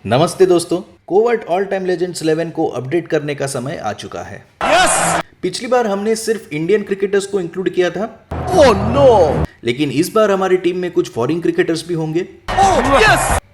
नमस्ते दोस्तों, covert all time legends 11 को अपडेट करने का समय आ चुका है। पिछली बार हमने सिर्फ इंडियन क्रिकेटर्स को इंक्लूड किया था। लेकिन इस बार हमारी टीम में कुछ फॉरेन क्रिकेटर्स भी होंगे।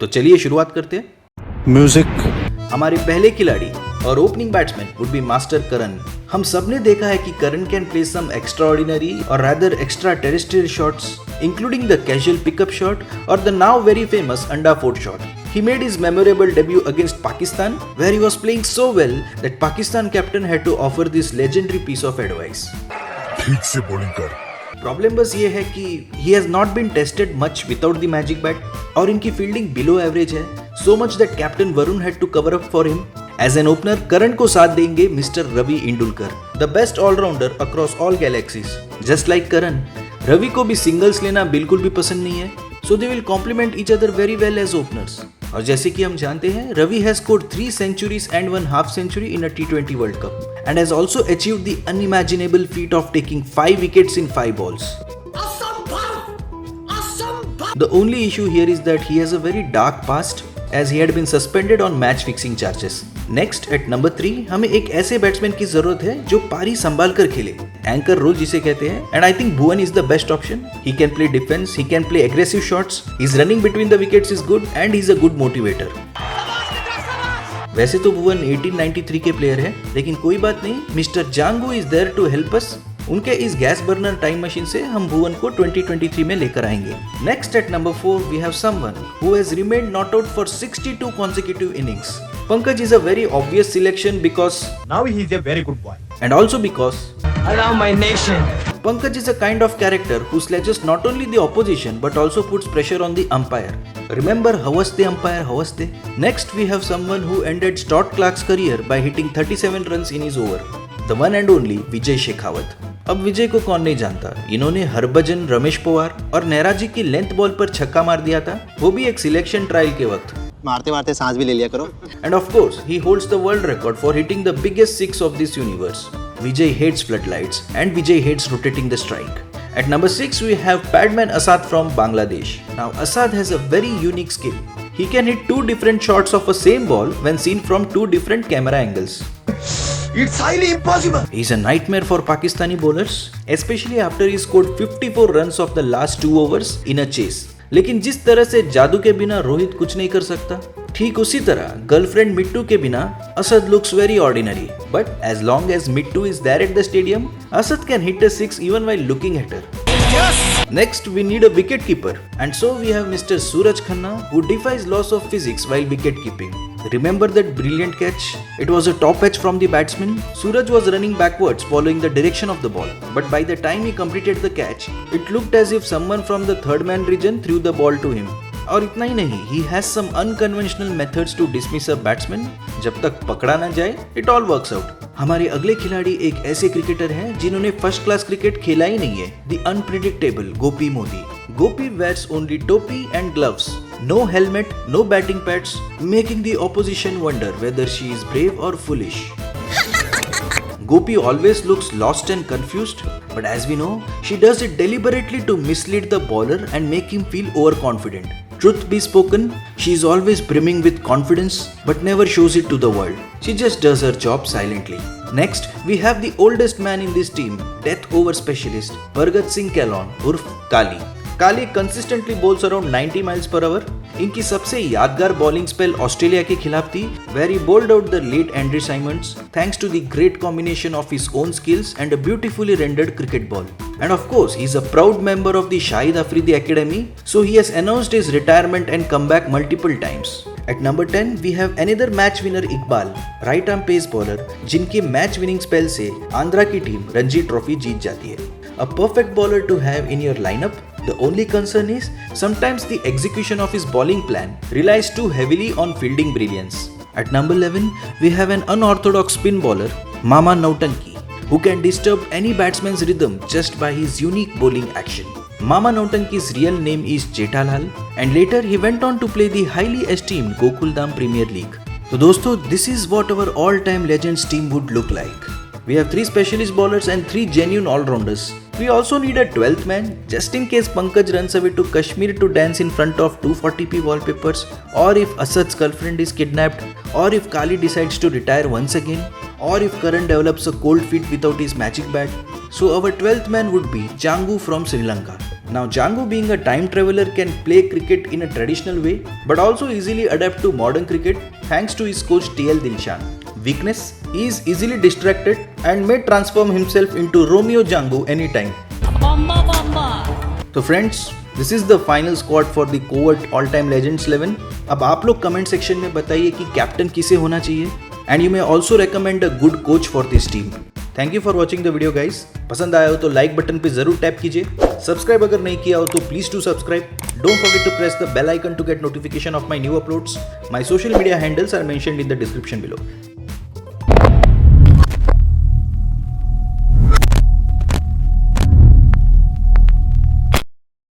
तो चलिए शुरुआत करते हैं। म्यूजिक। हमारे पहले खिलाड़ी और opening batsman would be master Karan. हम सबने देखा है कि Karan can play some extraordinary और rather extra terrestrial shots, including the casual pickup shot or the now very famous Anda Fort shot. He made his memorable debut against Pakistan, where he was playing so well that Pakistan captain had to offer this legendary piece of advice. ठीक से bowling कर। Problem बस ये है कि he has not been tested much without the magic bat और इनकी fielding below average है, so much that captain Varun had to cover up for him. As an opener, Karan को साथ देंगे mister Ravi Indulkar, the best all-rounder across all galaxies. Just like Karan, Ravi को भी singles लेना बिल्कुल भी पसंद नहीं है, so they will complement each other very well as openers. और जैसे कि हम जानते हैं, Ravi has scored 3 centuries and 1 half century in a T20 World Cup and has also achieved the unimaginable feat of taking 5 wickets in 5 balls. The only issue here is that he has a very dark past as he had been suspended on match fixing charges. Next at number 3 हमें एक ऐसे batsman की जरूरत है जो पारी संभाल कर खेले, एंकर रोल जिसे कहते हैं, and I think Bhuvan is the best option. He can play defense, he can play aggressive shots, his running between the wickets is good and he's a good motivator. वैसे तो भुवन 1893 के player है, लेकिन कोई बात नहीं, mister Jangu is there to help us. उनके इस गैस बर्नर टाइम मशीन से हम भुवन को 2023 में लेकर आएंगे। Next at number 4 we have someone who has remained not out for 62 consecutive innings. Pankaj is a very obvious selection because now he is a very good boy. And also because Allow my nation. Pankaj is a kind of character who sledges not only the opposition but also puts pressure on the umpire. Remember Havaste umpire Havaste? Next we have someone who ended Stuart Clark's career by hitting 37 runs in his over. The one and only Vijay Shekhawat. अब विजय को कौन नहीं जानता, इन्होंने हरभजन, रमेश पवार और नेहरा जी की length ball पर छक्का मार दिया था, वो भी एक सिलेक्शन ट्रायल के वक्त। मारते मारते सांस भी ले लिया करो। And of course, he holds the world record for hitting the biggest six of this universe. Vijay hates floodlights and Vijay hates rotating the strike. At number 6 we have Padman Asad from Bangladesh. Now Asad has a very unique skill. He can hit 2 different shots of a same ball when seen from 2 different camera angles. It's highly impossible. He's a nightmare for Pakistani bowlers, especially after he scored 54 runs of the last 2 overs in a chase. लेकिन जिस तरह से जादू के बिना रोहित कुछ नहीं कर सकता, ठीक उसी तरह गर्लफ्रेंड मिट्टू के बिना Asad looks very ordinary, but as long as Mittu is there at the stadium, Asad can hit a 6 even while looking at her. Next we need a wicket keeper, and so we have Mr. Suraj Khanna who defies laws of physics while wicket keeping. Remember that brilliant catch? It was a top edge from the batsman. Suraj was running backwards following the direction of the ball, but by the time he completed the catch, it looked as if someone from the third man region threw the ball to him. और इतना ही नहीं, he has some unconventional methods to dismiss a batsman. जब तक पकड़ा ना जाए, it all works out. हमारे अगले खिलाड़ी एक ऐसे क्रिकेटर हैं जिन्होंने फर्स्ट क्लास क्रिकेट खेला ही नहीं है, the unpredictable Gopi Modi. Gopi wears only topi and gloves, no helmet, no batting pads, making the opposition wonder whether she is brave or foolish. Gopi always looks lost and confused, but as we know, she does it deliberately to mislead the bowler and make him feel overconfident. Truth be spoken, she is always brimming with confidence but never shows it to the world. She just does her job silently. Next, we have the oldest man in this team, death over specialist, Bhargat Singh Kalon, urf Kali. Kali consistently balls around 90 miles per hour. इनकी सबसे यादगार bowling spell Australia के खिलाफ थी, where he bowled out the late Andrew Symonds thanks to the great combination of his own skills and a beautifully rendered cricket ball. And of course, he is a proud member of the Shahid Afridi Academy, so he has announced his retirement and comeback multiple times. At number 10, we have another match winner Iqbal, right arm pace bowler, जिनके match winning spell से आंध्रा की team Ranji trophy जीत जाती है. A perfect bowler to have in your lineup. The only concern is sometimes the execution of his bowling plan relies too heavily on fielding brilliance. At number 11, we have an unorthodox spin bowler, Mama Nautanki, who can disturb any batsman's rhythm just by his unique bowling action. Mama Nautanki's real name is Jethalal, and later he went on to play the highly esteemed Gokuldam Premier League. So दोस्तों, this is what our all-time legends team would look like. We have 3 specialist bowlers and 3 genuine all-rounders. We also need a 12th man just in case Pankaj runs away to Kashmir to dance in front of 240p wallpapers, or if Asad's girlfriend is kidnapped, or if Kali decides to retire once again, or if Karan develops a cold feet without his magic bat. So our 12th man would be Jangu from Sri Lanka. Now Jangu, being a time traveler, can play cricket in a traditional way but also easily adapt to modern cricket thanks to his coach TL Dilshan. Weakness: he is easily distracted and may transform himself into Romeo Jangu anytime. तो friends, this is the final squad for the covert all time legends 11. अब आप लोग comment section में बताइए कि captain किसे होना चाहिए, and you may also recommend a good coach for this team. Thank you for watching the video guys. पसंद आया हो तो लाइक बटन पे जरूर टैप कीजिए. सब्सक्राइब अगर नहीं किया हो तो please to subscribe. Don't forget to press the bell icon to get notification of my new uploads. My social media handles are mentioned in the description below.